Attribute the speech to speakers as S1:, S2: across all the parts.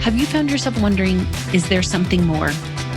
S1: Have you found yourself wondering, is there something more?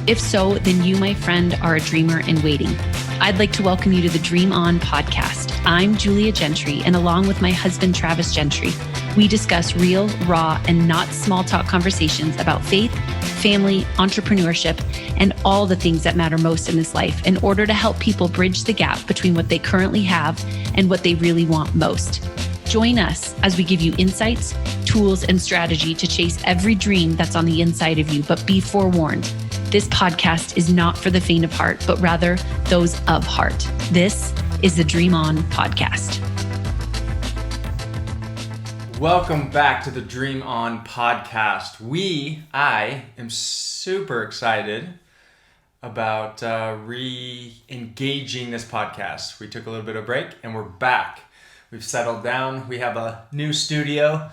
S1: If so, then you, my friend, are a dreamer in waiting. I'd like to welcome you to the Dream On podcast. I'm Julia Gentry, and along with my husband, Travis Gentry, we discuss real, raw, and not small talk conversations about faith, family, entrepreneurship, and all the things that matter most in this life in order to help people bridge the gap between what they currently have and what they really want most. Join us as we give you insights, tools, and strategy to chase every dream that's on the inside of you. But be forewarned, this podcast is not for the faint of heart, but rather those of heart. This is the Dream On podcast.
S2: Welcome back to the Dream On podcast. I am super excited about re-engaging this podcast. We took a little bit of a break and we're back. We've settled down. We have a new studio,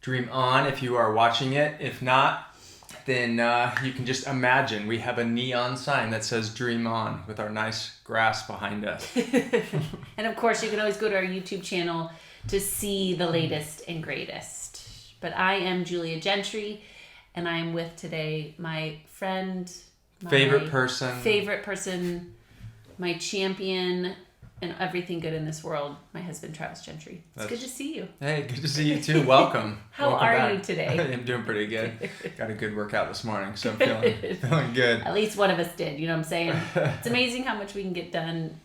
S2: Dream On, if you are watching it. If not, then you can just imagine we have a neon sign that says Dream On with our nice grass behind us.
S1: And of course, you can always go to our YouTube channel to see the latest and greatest. But I am Julia Gentry, and I am with today my friend, my favorite person, my champion, and everything good in this world, my husband, Travis Gentry. It's good to see you.
S2: Hey, good to see you too. Welcome.
S1: How
S2: Welcome
S1: are
S2: back.
S1: you today?
S2: I'm doing pretty good. Got a good workout this morning, so I'm feeling good.
S1: At least one of us did, you know what I'm saying? It's amazing how much we can get done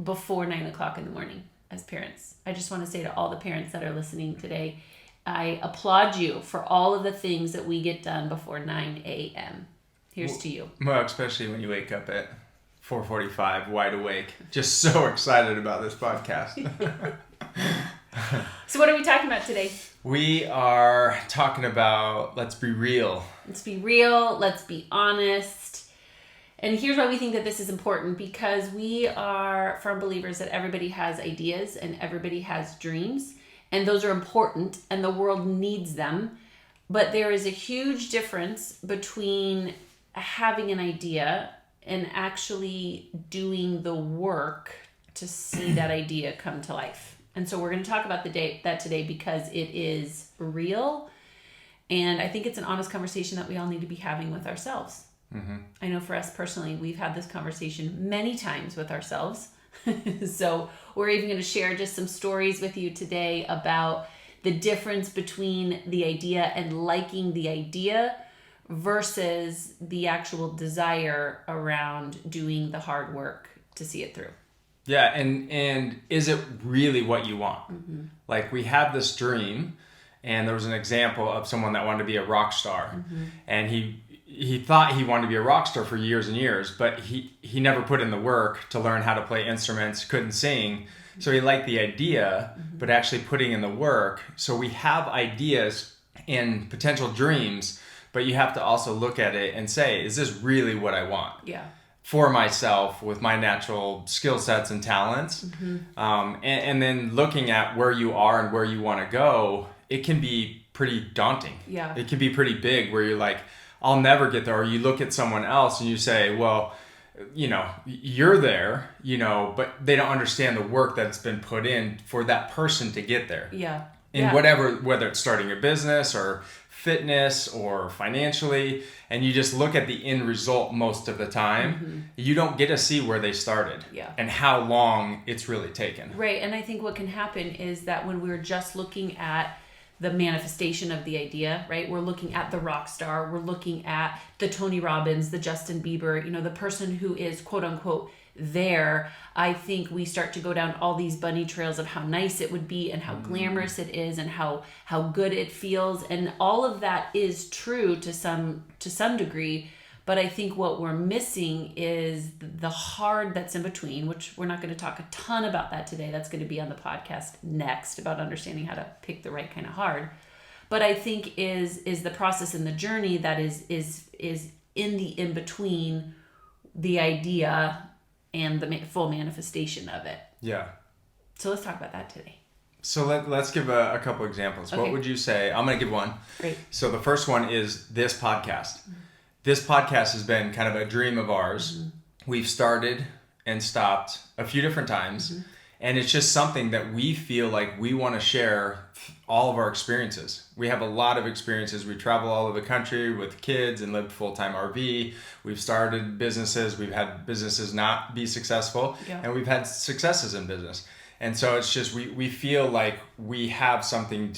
S1: before 9 o'clock in the morning as parents. I just want to say to all the parents that are listening today, I applaud you for all of the things that we get done before 9 a.m. Here's to you.
S2: Well, especially when you wake up at 4:45, wide awake, just so excited about this podcast.
S1: So what are we talking about today?
S2: We are talking about let's be real.
S1: Let's be real. Let's be honest. And here's why we think that this is important, because we are firm believers that everybody has ideas and everybody has dreams, and those are important and the world needs them. But there is a huge difference between having an idea and actually doing the work to see that idea come to life. And so we're going to talk about that today because it is real. And I think it's an honest conversation that we all need to be having with ourselves. Mm-hmm. I know for us personally, we've had this conversation many times with ourselves. So we're even going to share just some stories with you today about the difference between the idea and liking the idea versus the actual desire around doing the hard work to see it through.
S2: Yeah, and is it really what you want? Mm-hmm. Like, we have this dream, and there was an example of someone that wanted to be a rock star, mm-hmm. and he thought he wanted to be a rock star for years and years, but he never put in the work to learn how to play instruments, couldn't sing, so he liked the idea, mm-hmm. but actually putting in the work. So we have ideas and potential dreams, but you have to also look at it and say, is this really what I want?
S1: Yeah.
S2: For myself, with my natural skill sets and talents. Mm-hmm. And then looking at where you are and where you want to go, it can be pretty daunting.
S1: Yeah.
S2: It can be pretty big where you're like, I'll never get there. Or you look at someone else and you say, well, you know, you're there, you know, but they don't understand the work that's been put in for that person to get there.
S1: Yeah.
S2: In whether it's starting a business or fitness or financially, and you just look at the end result most of the time, mm-hmm. you don't get to see where they started and how long it's really taken.
S1: Right. And I think what can happen is that when we're just looking at the manifestation of the idea, right? We're looking at the rock star, we're looking at the Tony Robbins, the Justin Bieber, you know, the person who is quote unquote there. I think we start to go down all these bunny trails of how nice it would be and how glamorous it is and how good it feels, and all of that is true to some degree. But I think what we're missing is the hard that's in between, which we're not going to talk a ton about that today. That's going to be on the podcast next, about understanding how to pick the right kind of hard. But I think is the process and the journey that is in the in between the idea and the full manifestation of it.
S2: Yeah.
S1: So let's talk about that today.
S2: So let's give a couple examples. Okay. What would you say? I'm going to give one.
S1: Great. So
S2: the first one is this podcast. Mm-hmm. This podcast has been kind of a dream of ours. Mm-hmm. We've started and stopped a few different times. Mm-hmm. And it's just something that we feel like we want to share all of our experiences. We have a lot of experiences. We travel all over the country with kids and live full-time RV. We've started businesses. We've had businesses not be successful.
S1: Yeah.
S2: And we've had successes in business. And so it's just, we feel like we have something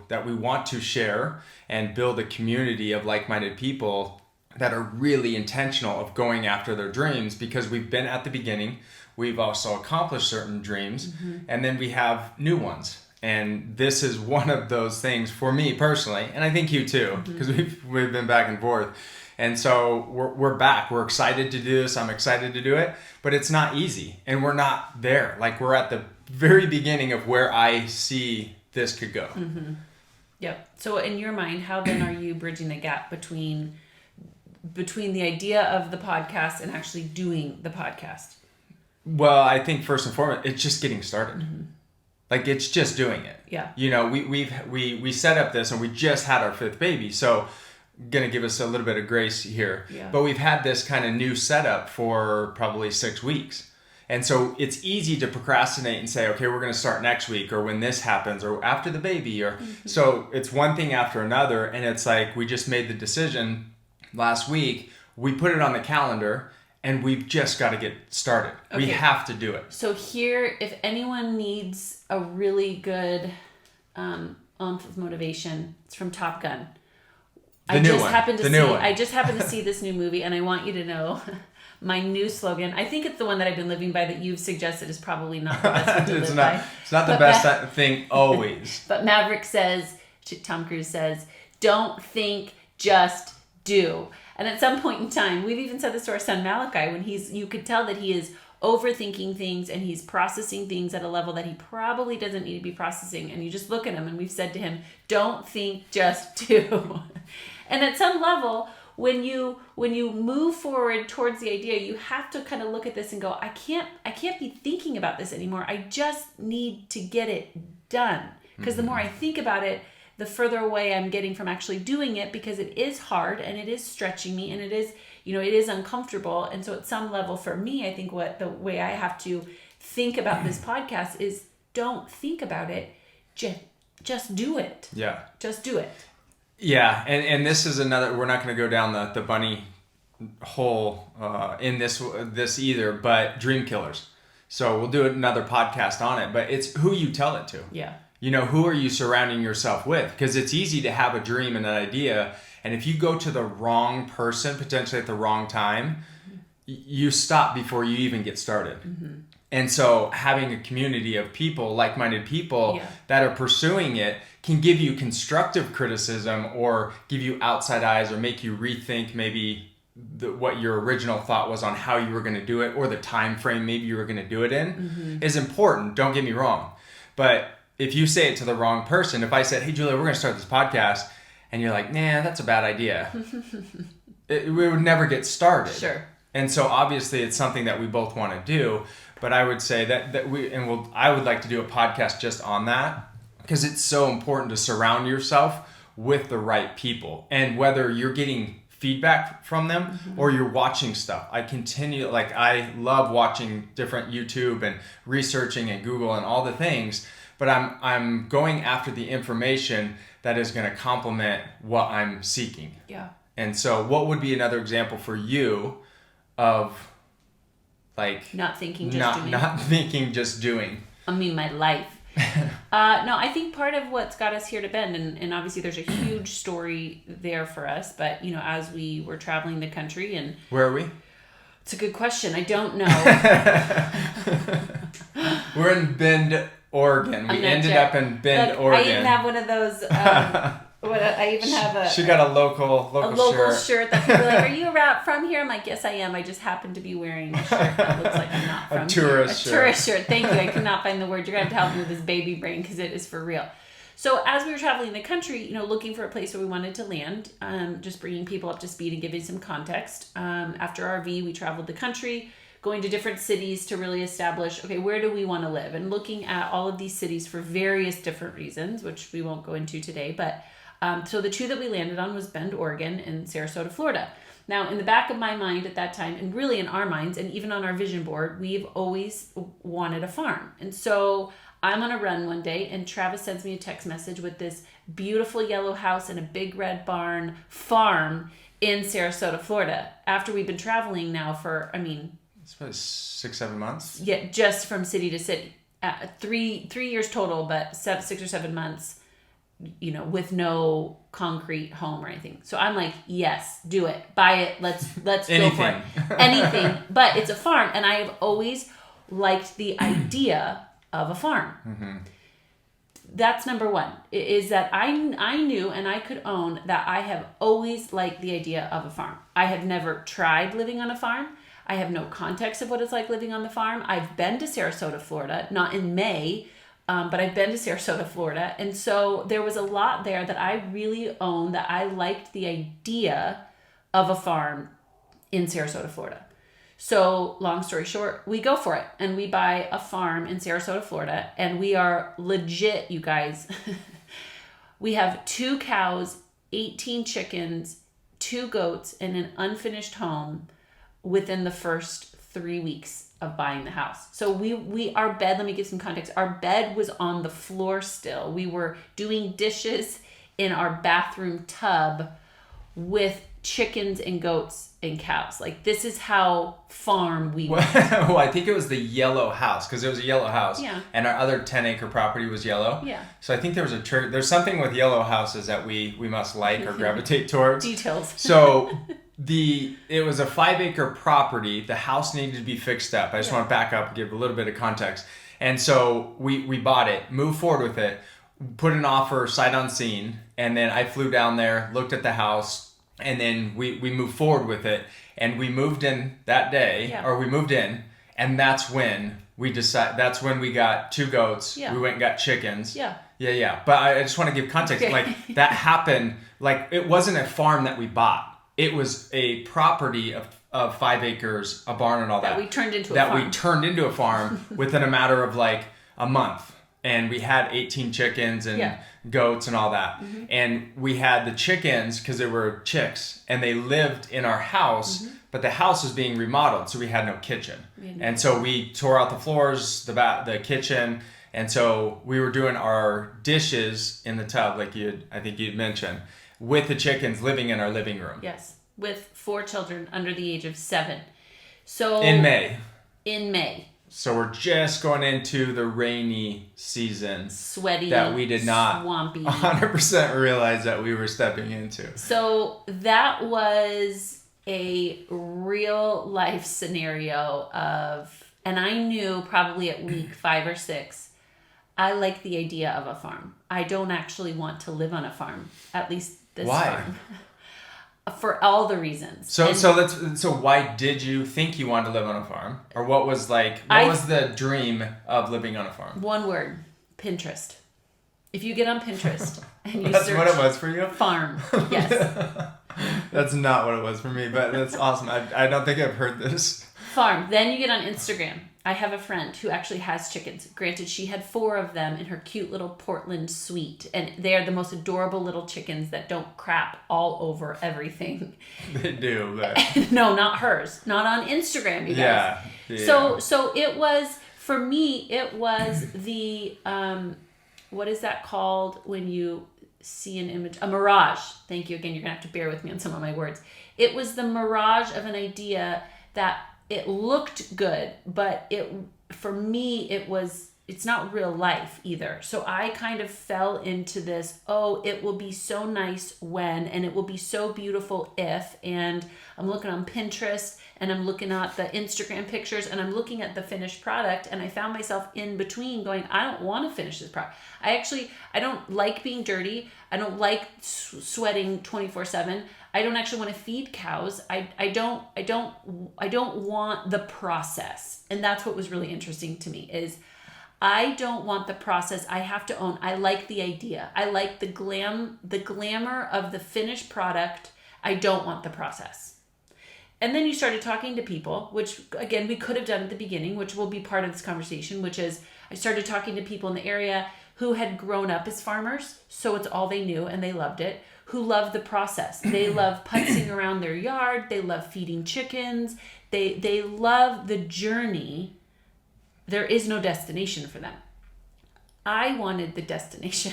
S2: that we want to share and build a community of like-minded people that are really intentional of going after their dreams, because we've been at the beginning. We've also accomplished certain dreams, and then we have new ones. And this is one of those things for me personally, and I think you too, because we've been back and forth. And so we're back. We're excited to do this. I'm excited to do it, but it's not easy, and we're not there. Like, we're at the very beginning of where I see this could go.
S1: Yep. So in your mind, how then are you bridging the gap between the idea of the podcast and actually doing the podcast?
S2: Well, I think first and foremost, it's just getting started. Like, it's just doing it.
S1: Yeah.
S2: You know, we set up this, and we just had our 5th baby. So going to give us a little bit of grace here.
S1: Yeah.
S2: But we've had this kind of new setup for probably 6 weeks. And so it's easy to procrastinate and say, okay, we're going to start next week, or when this happens, or after the baby. Or so it's one thing after another. And it's like, we just made the decision last week. We put it on the calendar, and we've just got to get started. Okay. We have to do it.
S1: So here, if anyone needs a really good oomph of motivation, it's from Top Gun. I just happened to see this new movie, and I want you to know my new slogan. I think it's the one that I've been living by that you've suggested is probably not the best one to live by.
S2: It's not the best thing always.
S1: But Maverick says, Tom Cruise says, don't think, just do. And at some point in time, we've even said this to our son Malachi, when you could tell that he is overthinking things and he's processing things at a level that he probably doesn't need to be processing. And you just look at him, and we've said to him, don't think, just do. And at some level, when you move forward towards the idea, you have to kind of look at this and go, I can't be thinking about this anymore. I just need to get it done. Because the more I think about it, the further away I'm getting from actually doing it, because it is hard and it is stretching me, and it is uncomfortable. And so at some level for me, I think the way I have to think about this podcast is, don't think about it, just do it.
S2: Yeah.
S1: Just do it.
S2: Yeah. And this is another, we're not going to go down the bunny hole in this either, but dream killers. So we'll do another podcast on it, but it's who you tell it to.
S1: Yeah.
S2: You know, who are you surrounding yourself with? Because it's easy to have a dream and an idea, and if you go to the wrong person, potentially at the wrong time, you stop before you even get started. And so having a community of people, like-minded people that are pursuing it, can give you constructive criticism, or give you outside eyes, or make you rethink maybe what your original thought was on how you were going to do it, or the time frame maybe you were going to do it in, is important. Don't get me wrong. But if you say it to the wrong person, if I said, hey, Julia, we're going to start this podcast, and you're like, nah, that's a bad idea, we would never get started.
S1: Sure.
S2: And so obviously it's something that we both want to do, but I would say I would like to do a podcast just on that, because it's so important to surround yourself with the right people. And whether you're getting feedback from them or you're watching stuff, I love watching different YouTube and researching and Google and all the things, but I'm going after the information that is going to complement what I'm seeking.
S1: Yeah.
S2: And so what would be another example for you of, like,
S1: not thinking, just doing?
S2: Not thinking, just doing.
S1: I mean, my life. No, I think part of what's got us here to Bend, and obviously there's a huge story there for us, but, you know, as we were traveling the country and...
S2: Where are we?
S1: It's a good question. I don't know.
S2: We're in Bend, Oregon. We ended up in Bend, Oregon.
S1: I even have one of those... I even have a...
S2: She got a local
S1: shirt that people are like, are you from here? I'm like, yes, I am. I just happen to be wearing a shirt that looks like I'm not from here. A tourist shirt. Thank you. I could not find the word. You're going to have to help me with this baby brain, because it is for real. So as we were traveling the country, you know, looking for a place where we wanted to land, just bringing people up to speed and giving some context. After RV, we traveled the country, going to different cities to really establish, okay, where do we want to live? And looking at all of these cities for various different reasons, which we won't go into today. But so the two that we landed on was Bend, Oregon, and Sarasota, Florida. Now, in the back of my mind at that time, and really in our minds, and even on our vision board, we've always wanted a farm. And so I'm on a run one day, and Travis sends me a text message with this beautiful yellow house and a big red barn farm in Sarasota, Florida. After we've been traveling now for,
S2: It's probably 6-7 months.
S1: yeah, just from city to city. 3 years total, but 6 or 7 months, with no concrete home or anything. So I'm like, yes, do it, buy it, let's go for it, anything. But it's a farm, and I have always liked the idea of a farm.
S2: Mm-hmm.
S1: That's number one. Is that I knew, and I could own that I have always liked the idea of a farm. I have never tried living on a farm. I have no context of what it's like living on the farm. I've been to Sarasota, Florida, not in May, but I've been to Sarasota, Florida. And so there was a lot there that I really owned, that I liked the idea of a farm in Sarasota, Florida. So long story short, we go for it and we buy a farm in Sarasota, Florida, and we are legit, you guys. We have 2 cows, 18 chickens, 2 goats, and an unfinished home within the first 3 weeks of buying the house. So our bed, let me give some context. Our bed was on the floor still. We were doing dishes in our bathroom tub with chickens and goats and cows. Like, this is how farm we were.
S2: Well, I think it was the yellow house, because it was a yellow house.
S1: Yeah.
S2: And our other 10-acre property was yellow.
S1: Yeah.
S2: So I think there was there's something with yellow houses that we must like or gravitate towards.
S1: Details.
S2: So it was a 5-acre property. The house needed to be fixed up. I just want to back up and give a little bit of context. And so we bought it, moved forward with it, put an offer sight unseen, and then I flew down there, looked at the house, and then we moved forward with it, and we moved in that day, or we moved in, and that's when we that's when we got 2 goats.
S1: Yeah.
S2: We went and got chickens.
S1: Yeah.
S2: Yeah. But I just want to give context.
S1: Okay.
S2: Like, that happened, like, it wasn't a farm that we bought. It was a property of 5 acres, a barn and all that.
S1: That we turned into a farm
S2: within a matter of like a month. And we had 18 chickens and goats and all that. Mm-hmm. And we had the chickens, because they were chicks, and they lived in our house, but the house was being remodeled, so we had no kitchen. And so we tore out the floors, the kitchen, and so we were doing our dishes in the tub, like I think you'd mentioned, with the chickens living in our living room.
S1: Yes, with 4 children under the age of 7. So
S2: In May. So we're just going into the rainy season.
S1: Sweaty,
S2: that we did not
S1: swampy.
S2: 100% realize that we were stepping into.
S1: So that was a real life scenario and I knew probably at week 5 or 6, I like the idea of a farm. I don't actually want to live on a farm, at least this farm. For all the reasons.
S2: So why did you think you wanted to live on a farm? Or what was the dream of living on a farm?
S1: One word: Pinterest. If you get on Pinterest and you
S2: That's
S1: search
S2: what it was for you?
S1: Farm. Yes.
S2: That's not what it was for me, but that's awesome. I don't think I've heard this.
S1: Farm. Then you get on Instagram. I have a friend who actually has chickens. Granted, she had 4 of them in her cute little Portland suite. And they are the most adorable little chickens that don't crap all over everything.
S2: They do. But...
S1: No, not hers. Not on Instagram, you guys.
S2: Yeah.
S1: So it was, for me, it was the, what is that called when you see an image? A mirage. Thank you again. You're going to have to bear with me on some of my words. It was the mirage of an idea that it looked good, but for me, it's not real life either. So I kind of fell into this, it will be so nice when, and it will be so beautiful if, and I'm looking on Pinterest, and I'm looking at the Instagram pictures, and I'm looking at the finished product, and I found myself in between going, I don't want to finish this product. I don't like being dirty. I don't like sweating 24/7. I don't actually want to feed cows. I don't want the process. And that's what was really interesting to me is I don't want the process. I have to own. I like the idea. I like the glamour of the finished product. I don't want the process. And then you started talking to people, which again, we could have done at the beginning, which will be part of this conversation, which is I started talking to people in the area who had grown up as farmers. So it's all they knew and they loved it, who love the process. They love putzing around their yard. They love feeding chickens. They love the journey. There is no destination for them. I wanted the destination.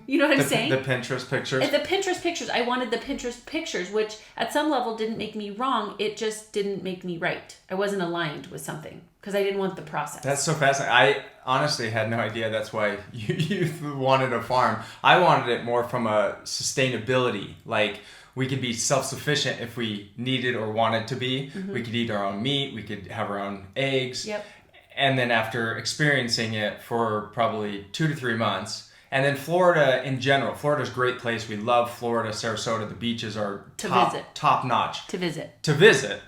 S1: You know what I'm saying?
S2: The Pinterest pictures.
S1: The Pinterest pictures. I wanted the Pinterest pictures, which at some level didn't make me wrong. It just didn't make me right. I wasn't aligned with something because I didn't want the process.
S2: That's so fascinating. I honestly had no idea that's why you wanted a farm. I wanted it more from a sustainability. Like, we could be self-sufficient if we needed or wanted to be. Mm-hmm. We could eat our own meat. We could have our own eggs.
S1: Yep.
S2: And then after experiencing it for probably 2 to 3 months, and then Florida in general, Florida's a great place. We love Florida, Sarasota. The beaches are top notch.
S1: To visit.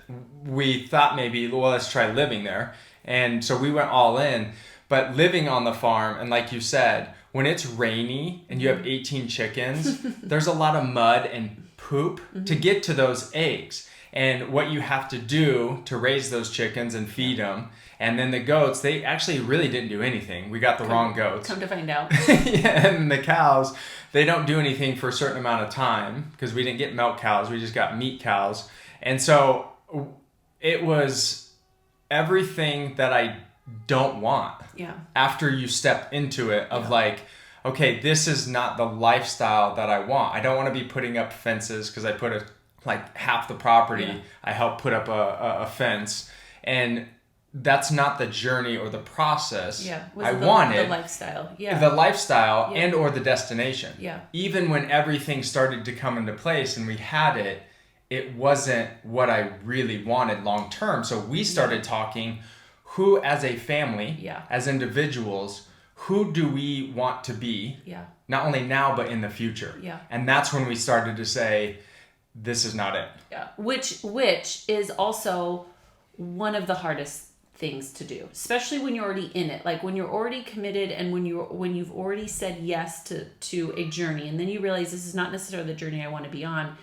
S2: We thought maybe, well, let's try living there. And so we went all in. But living on the farm, and like you said, when it's rainy and you have 18 chickens, there's a lot of mud and poop to get to those eggs. And what you have to do to raise those chickens and feed them. And then the goats, they actually really didn't do anything. We got the wrong goats.
S1: Come to find out.
S2: Yeah, and the cows, they don't do anything for a certain amount of time because we didn't get milk cows. We just got meat cows. And so it was everything that I don't want.
S1: Yeah.
S2: After you step into it of like, okay, this is not the lifestyle that I want. I don't want to be putting up fences because I put like half the property. I helped put up a fence. And that's not the journey or the process I wanted.
S1: The lifestyle. Yeah.
S2: The lifestyle and or the destination.
S1: Yeah.
S2: Even when everything started to come into place and we had it, it wasn't what I really wanted long term. So we started talking, who as a family, as individuals, who do we want to be? Yeah. Not only now, but in the future. Yeah. And that's when we started to say, this is not it. Yeah.
S1: Which is also one of the hardest things to do, especially when you're already in it. Like when you're already committed and when you've already said yes to a journey, and then you realize this is not necessarily the journey I want to be on.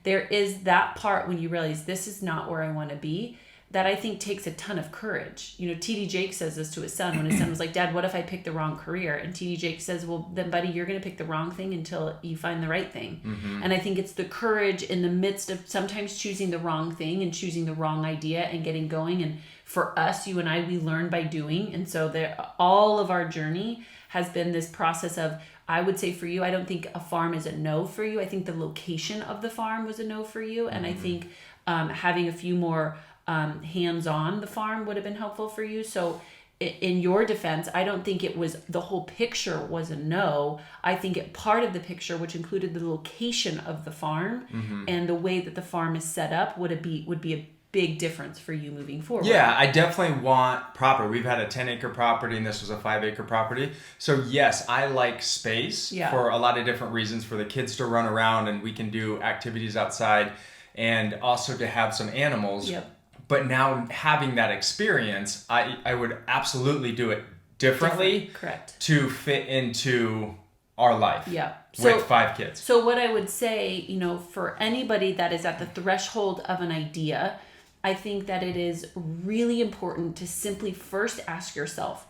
S1: There is that part when you realize this is not where I want to be, that I think takes a ton of courage. You know, TD Jake says this to his son when his son was like, Dad, what if I pick the wrong career? And TD Jake says, well, then buddy, you're going to pick the wrong thing until you find the right thing. Mm-hmm. And I think it's the courage in the midst of sometimes choosing the wrong thing and choosing the wrong idea and getting going. And for us, you and I, we learn by doing. And so all of our journey has been this process of, I would say for you, I don't think a farm is a no for you. I think the location of the farm was a no for you. And I think having a few more hands-on the farm would have been helpful for you. So in your defense, I don't think it was the whole picture was a no. I think part of the picture, which included the location of the farm and the way that the farm is set up, would be a big difference for you moving forward.
S2: Yeah, I definitely want property. We've had a 10-acre property and this was a 5-acre property. So yes, I like space for a lot of different reasons, for the kids to run around and we can do activities outside, and also to have some animals. Yep. But now having that experience, I would absolutely do it differently.
S1: Correct.
S2: To fit into our life.
S1: Yeah.
S2: With 5 kids.
S1: So what I would say, for anybody that is at the threshold of an idea, I think that it is really important to simply first ask yourself,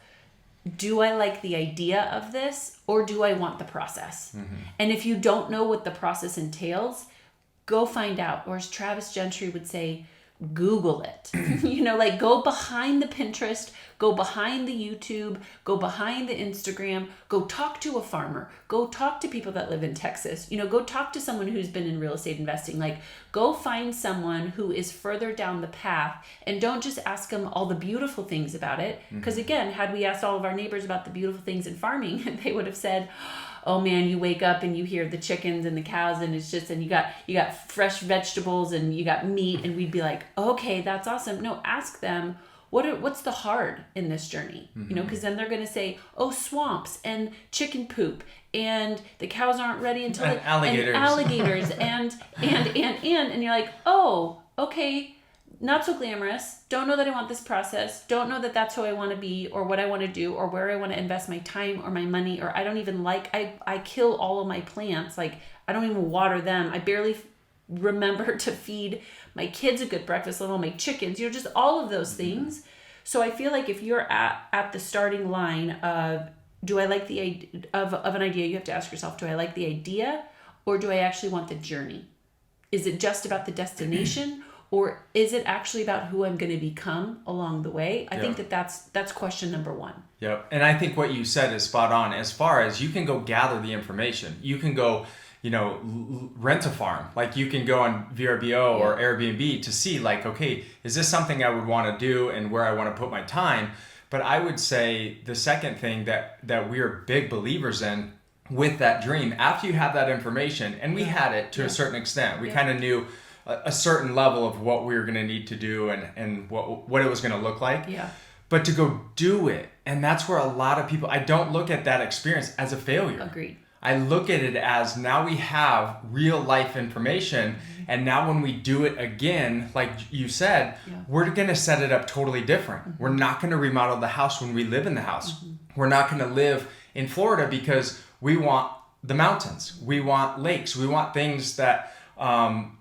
S1: do I like the idea of this or do I want the process? Mm-hmm. And if you don't know what the process entails, go find out. Or as Travis Gentry would say, Google it. Go behind the Pinterest, go behind the YouTube, go behind the Instagram, go talk to a farmer, go talk to people that live in Texas, go talk to someone who's been in real estate investing. Go find someone who is further down the path, and don't just ask them all the beautiful things about it. Because again, had we asked all of our neighbors about the beautiful things in farming, they would have said, oh man, you wake up and you hear the chickens and the cows and it's just, and you got fresh vegetables and you got meat, and we'd be like, okay, that's awesome. No, ask them, what's the hard in this journey? Because then they're going to say, oh, swamps and chicken poop and the cows aren't ready until
S2: and
S1: alligators and you're like, oh, okay. Not so glamorous. Don't know that I want this process. Don't know that that's who I want to be or what I want to do or where I want to invest my time or my money, or I don't even I kill all of my plants. I don't even water them. I barely remember to feed my kids a good breakfast, let alone my chickens, just all of those things. So I feel like if you're at the starting line of, do I like the idea of an idea, you have to ask yourself, do I like the idea or do I actually want the journey? Is it just about the destination, or is it actually about who I'm going to become along the way? I think that's question number one.
S2: Yep. And I think what you said is spot on. As far as you can go gather the information, you can go, rent a farm. Like you can go on VRBO or Airbnb to see like, okay, is this something I would want to do and where I want to put my time? But I would say the second thing that we're big believers in with that dream, after you have that information, and we had it to a certain extent, we kind of knew a certain level of what we were going to need to do and what it was going to look like.
S1: Yeah.
S2: But to go do it. And that's where a lot of people, I don't look at that experience as a failure.
S1: Agreed.
S2: I look at it as now we have real life information. And now when we do it again, like you said, we're going to set it up totally different. We're not going to remodel the house when we live in the house. We're not going to live in Florida because we want the mountains. We want lakes. We want things that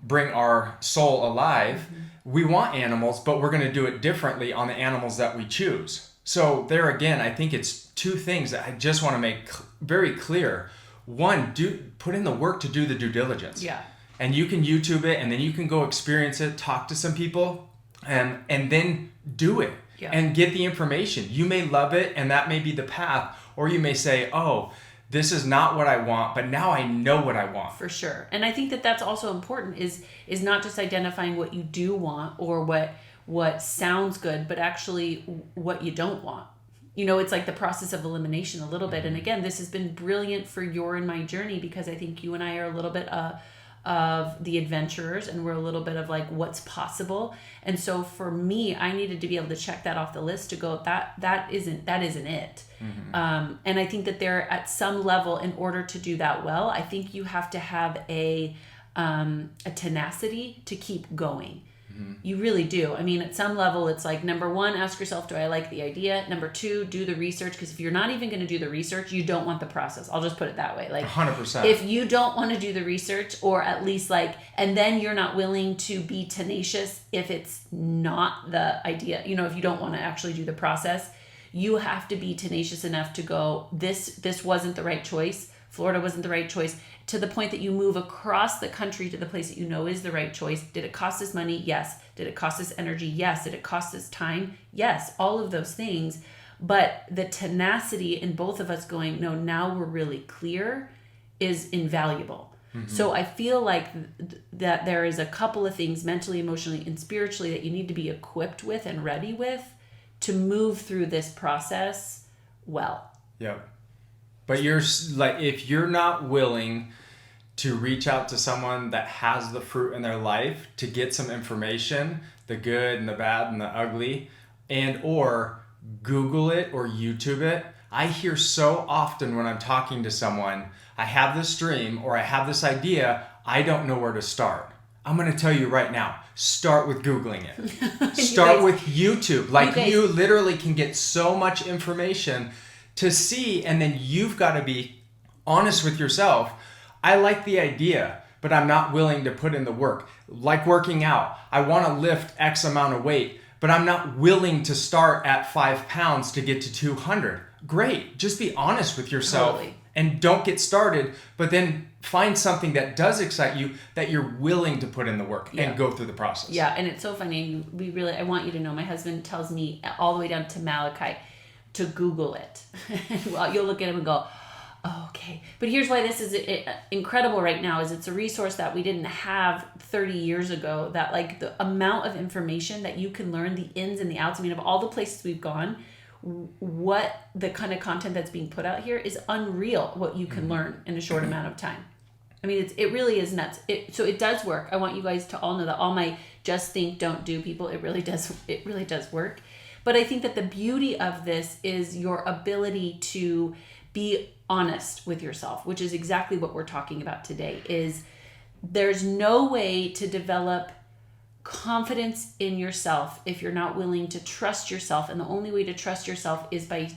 S2: bring our soul alive. We want animals, but we're going to do it differently on the animals that we choose. So there again, I think it's two things that I just want to make very clear. One, put in the work to do the due diligence.
S1: Yeah.
S2: And you can YouTube it, and then you can go experience it, talk to some people, and then do it and get the information. You may love it, and that may be the path, or you may say, oh, this is not what I want, but now I know what I want.
S1: For sure. And I think that that's also important is not just identifying what you do want or what sounds good, but actually what you don't want. It's like the process of elimination a little bit. And again, this has been brilliant for your and my journey, because I think you and I are a little bit of the adventurers, and we're a little bit of like what's possible. And so for me, I needed to be able to check that off the list to go, that isn't it. And I think that there, at some level, in order to do that well, I think you have to have a tenacity to keep going. You really do. I mean, at some level, it's like, number one, ask yourself, do I like the idea? Number two, do the research. Because if you're not even going to do the research, you don't want the process. I'll just put it that way. Like
S2: 100%.
S1: If you don't want to do the research, or at least and then you're not willing to be tenacious if it's not the idea, if you don't want to actually do the process, you have to be tenacious enough to go, this wasn't the right choice. Florida wasn't the right choice, to the point that you move across the country to the place that you know is the right choice. Did it cost us money? Yes. Did it cost us energy? Yes. Did it cost us time? Yes. All of those things. But the tenacity in both of us going, no, now we're really clear, is invaluable. So I feel like that there is a couple of things mentally, emotionally, and spiritually that you need to be equipped with and ready with to move through this process well.
S2: Yeah. But if you're not willing to reach out to someone that has the fruit in their life to get some information, the good and the bad and the ugly, and or Google it or YouTube it. I hear so often when I'm talking to someone, I have this dream or I have this idea, I don't know where to start. I'm going to tell you right now, start with Googling it. Start with YouTube. You literally can get so much information to see, and then you've got to be honest with yourself. I like the idea, but I'm not willing to put in the work. Like working out, I want to lift X amount of weight, but I'm not willing to start at 5 pounds to get to 200. Great, just be honest with yourself.
S1: Totally.
S2: And don't get started, but then find something that does excite you, that you're willing to put in the work and go through the process.
S1: Yeah, and it's so funny. I want you to know, my husband tells me all the way down to Malachi to Google it. Well, you'll look at him and go, oh, okay. But here's why this is incredible right now, is it's a resource that we didn't have 30 years ago, that like the amount of information that you can learn, the ins and the outs. I mean, of all the places we've gone, what the kind of content that's being put out here is unreal, what you can learn in a short amount of time. I mean, it really is nuts. So it does work. I want you guys to all know that, all my just think, don't do people, it really does work. But I think that the beauty of this is your ability to be honest with yourself, which is exactly what we're talking about today. Is there's no way to develop confidence in yourself if you're not willing to trust yourself. And the only way to trust yourself is by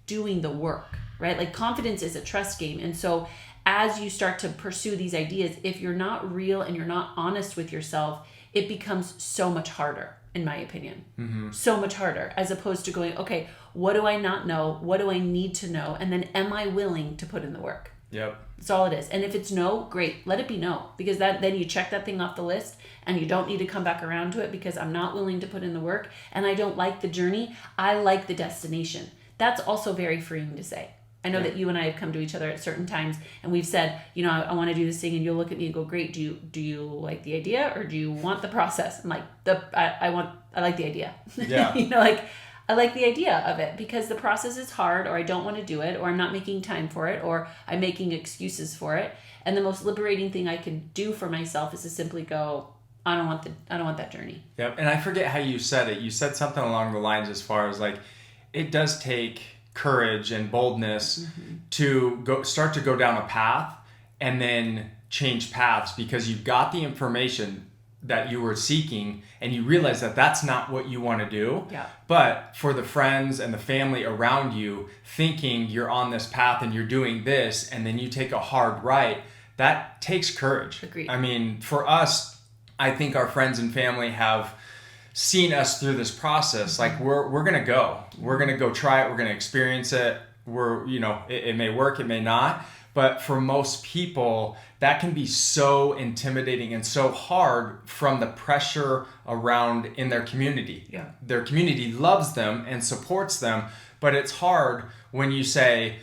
S1: doing the work, right? Like confidence is a trust game. And so as you start to pursue these ideas, if you're not real and you're not honest with yourself, it becomes so much harder, in my opinion. So much harder, as opposed to going, okay, what do I not know? What do I need to know? And then am I willing to put in the work?
S2: Yep.
S1: That's all it is. And if it's no, great. Let it be no. Because then you check that thing off the list and you don't need to come back around to it because I'm not willing to put in the work and I don't like the journey. I like the destination. That's also very freeing to say. I know that you and I have come to each other at certain times and we've said, I want to do this thing, and you'll look at me and go, great. Do you like the idea or do you want the process? I'm like, I like the idea.
S2: Yeah.
S1: I like the idea of it because the process is hard, or I don't want to do it, or I'm not making time for it, or I'm making excuses for it. And the most liberating thing I can do for myself is to simply go, I don't want that journey.
S2: Yep. And I forget how you said it. You said something along the lines as far as like, it does take courage and boldness to start to go down a path and then change paths because you've got the information that you were seeking and you realize that that's not what you want to do.
S1: Yeah.
S2: But for the friends and the family around you thinking you're on this path and you're doing this, and then you take a hard right, that takes courage.
S1: Agreed.
S2: I mean, for us, I think our friends and family have seen us through this process. Like we're gonna go try it, we're gonna experience it. It may work, it may not, but for most people that can be so intimidating and so hard from the pressure around in their community.
S1: Yeah.
S2: Their community loves them and supports them, but it's hard when you say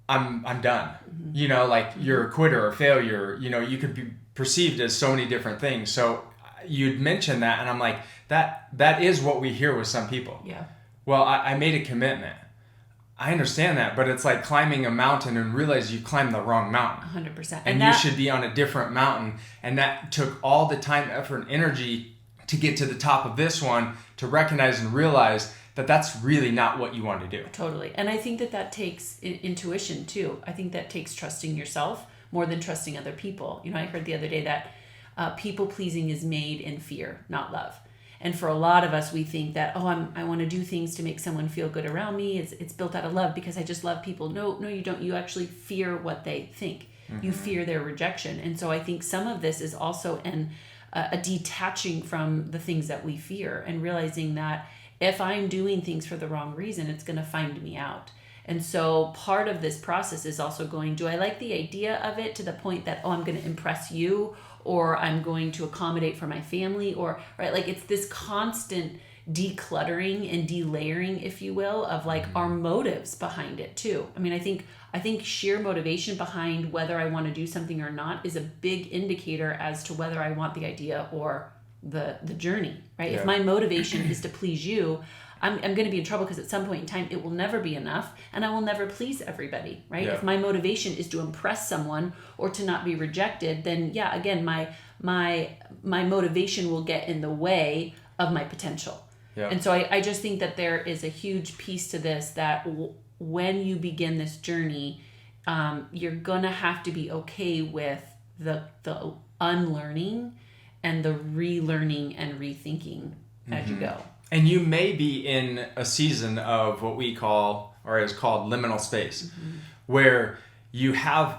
S2: I'm done. You're a quitter or failure. You could be perceived as so many different things. So you'd mentioned that and I'm like, that is what we hear with some people.
S1: Yeah.
S2: Well, I made a commitment. I understand that, but it's like climbing a mountain and realize you climbed the wrong mountain.
S1: 100%.
S2: And you should be on a different mountain. And that took all the time, effort, and energy to get to the top of this one, to recognize and realize that that's really not what you want to do.
S1: Totally. And I think that takes intuition too. I think that takes trusting yourself more than trusting other people. I heard the other day that people pleasing is made in fear, not love. And for a lot of us, we think that, I want to do things to make someone feel good around me. It's built out of love because I just love people. No, you don't. You actually fear what they think. Mm-hmm. You fear their rejection. And so I think some of this is also a detaching from the things that we fear and realizing that if I'm doing things for the wrong reason, it's going to find me out. And so part of this process is also do I like the idea of it to the point that, I'm going to impress you, or I'm going to accommodate for my family, or, right? Like it's this constant decluttering and delayering, if you will, of like our motives behind it too. I mean, I think sheer motivation behind whether I want to do something or not is a big indicator as to whether I want the idea or the journey, right? Yeah. If my motivation is to please you, I'm going to be in trouble because at some point in time, it will never be enough and I will never please everybody, right? Yeah. If my motivation is to impress someone or to not be rejected, then again, my motivation will get in the way of my potential. Yeah. And so I just think that there is a huge piece to this that when you begin this journey, you're going to have to be okay with the unlearning and the relearning and rethinking as you go.
S2: And you may be in a season of what we call, or is called liminal space, where you have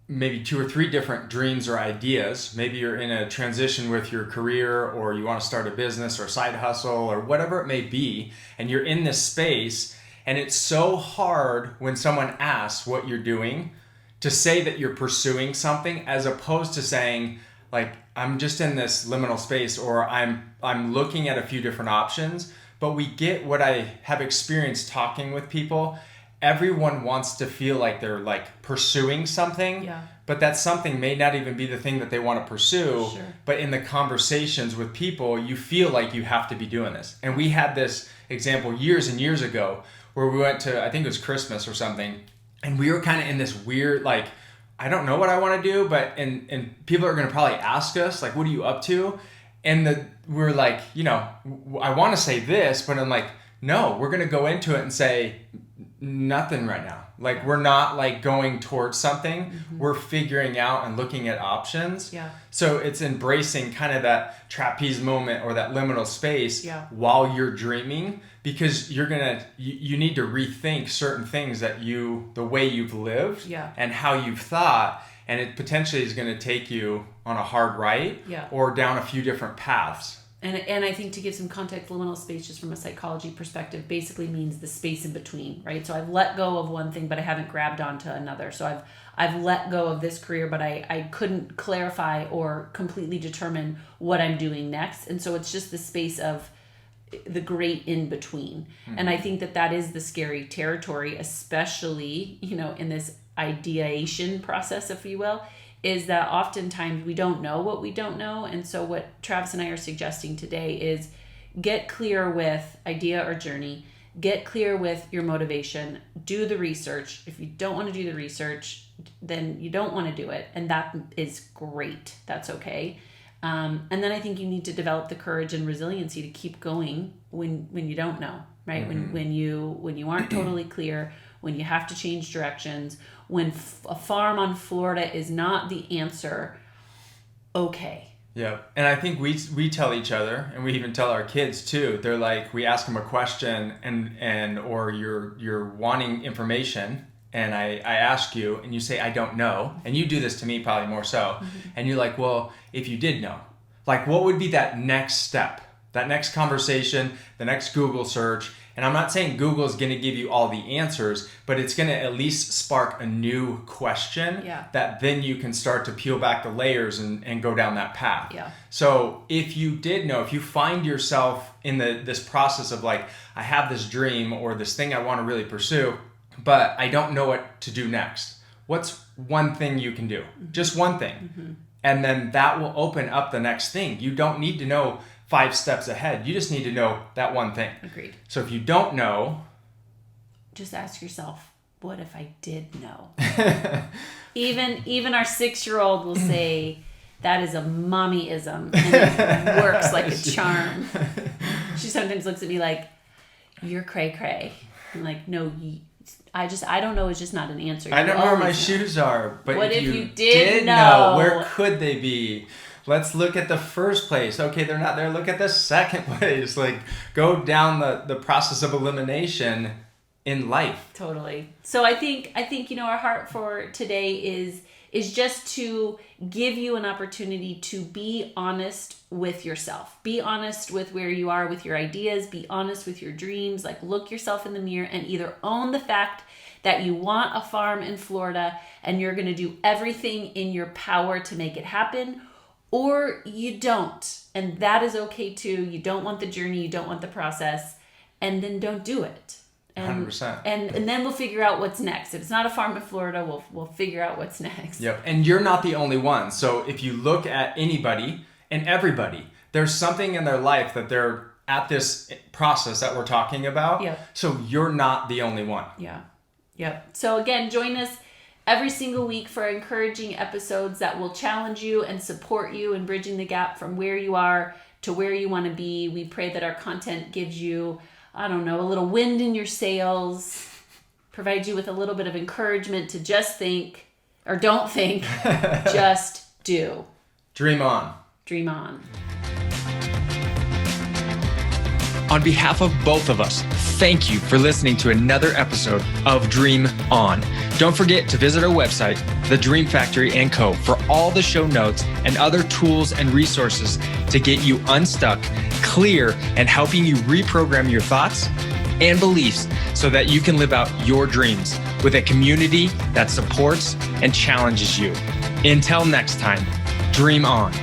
S2: maybe 2 or 3 different dreams or ideas. Maybe you're in a transition with your career, or you want to start a business or side hustle or whatever it may be. And you're in this space, and it's so hard when someone asks what you're doing to say that you're pursuing something, as opposed to saying, like, I'm just in this liminal space, or I'm looking at a few different options. But we get what I have experienced talking with people. Everyone wants to feel like they're like pursuing something, but that something may not even be the thing that they want to pursue. Sure. But in the conversations with people, you feel like you have to be doing this. And we had this example years and years ago where we went to, I think it was Christmas or something, and we were kind of in this weird, like, I don't know what I want to do, but and people are going to probably ask us, like, what are you up to? And we're like, I want to say this, but I'm like, no, we're going to go into it and say nothing right now. Like, we're not like going towards something. Mm-hmm. We're figuring out and looking at options. Yeah. So it's embracing kind of that trapeze moment or that liminal space while you're dreaming, because you need to rethink certain things that the way you've lived and how you've thought, and it potentially is going to take you on a hard right or down a few different paths.
S1: And I think to give some context, liminal space, just from a psychology perspective, basically means the space in between, right? So I've let go of one thing, but I haven't grabbed onto another. So I've let go of this career, but I couldn't clarify or completely determine what I'm doing next. And so it's just the space of the great in between. Mm-hmm. And I think that is the scary territory, especially, in this ideation process, if you will, is that oftentimes we don't know what we don't know. And so what Travis and I are suggesting today is get clear with idea or journey, get clear with your motivation, do the research. If you don't want to do the research, then you don't want to do it. And that is great. That's okay. And then I think you need to develop the courage and resiliency to keep going when you don't know, right? Mm-hmm. When you aren't totally clear, when you have to change directions, when a farm on Florida is not the answer, okay.
S2: Yeah, and I think we tell each other, and we even tell our kids too. They're like, we ask them a question, and or you're wanting information, and I ask you, and you say, I don't know, and you do this to me probably more so, mm-hmm. and you're like, well, if you did know, like what would be that next step, that next conversation, the next Google search? And I'm not saying Google is going to give you all the answers, but it's going to at least spark a new question that then you can start to peel back the layers and go down that path. Yeah. So if you did know, if you find yourself in this process of like, I have this dream or this thing I want to really pursue, but I don't know what to do next. What's one thing you can do? Mm-hmm. Just one thing. Mm-hmm. And then that will open up the next thing. You don't need to know 5 steps ahead. You just need to know that one thing.
S1: Agreed.
S2: So if you don't know,
S1: just ask yourself, what if I did know? Even our 6-year-old will say, that is a mommyism, and it works like a charm. She sometimes looks at me like, you're cray cray. I'm like, no, I don't know. It's just not an answer.
S2: I don't know where my shoes are, but
S1: what if you did know?
S2: Where could they be? Let's look at the first place. Okay, they're not there. Look at the second place. Like, go down the process of elimination in life.
S1: Totally. So I think our heart for today is just to give you an opportunity to be honest with yourself. Be honest with where you are with your ideas. Be honest with your dreams. Like, look yourself in the mirror and either own the fact that you want a farm in Florida and you're going to do everything in your power to make it happen, or you don't. And that is okay too. You don't want the journey, you don't want the process, and then don't do it. And,
S2: 100%.
S1: And then we'll figure out what's next. If it's not a farm in Florida, we'll figure out what's next.
S2: Yep. And you're not the only one. So if you look at anybody and everybody, there's something in their life that they're at this process that we're talking about.
S1: Yep.
S2: So you're not the only one.
S1: Yeah. Yep. So again, join us every single week for encouraging episodes that will challenge you and support you in bridging the gap from where you are to where you want to be. We pray that our content gives you, a little wind in your sails, provides you with a little bit of encouragement to just think, or don't think, just do.
S2: Dream on.
S1: Dream on.
S2: On behalf of both of us, thank you for listening to another episode of Dream On. Don't forget to visit our website, The Dream Factory & Co., for all the show notes and other tools and resources to get you unstuck, clear, and helping you reprogram your thoughts and beliefs so that you can live out your dreams with a community that supports and challenges you. Until next time, dream on.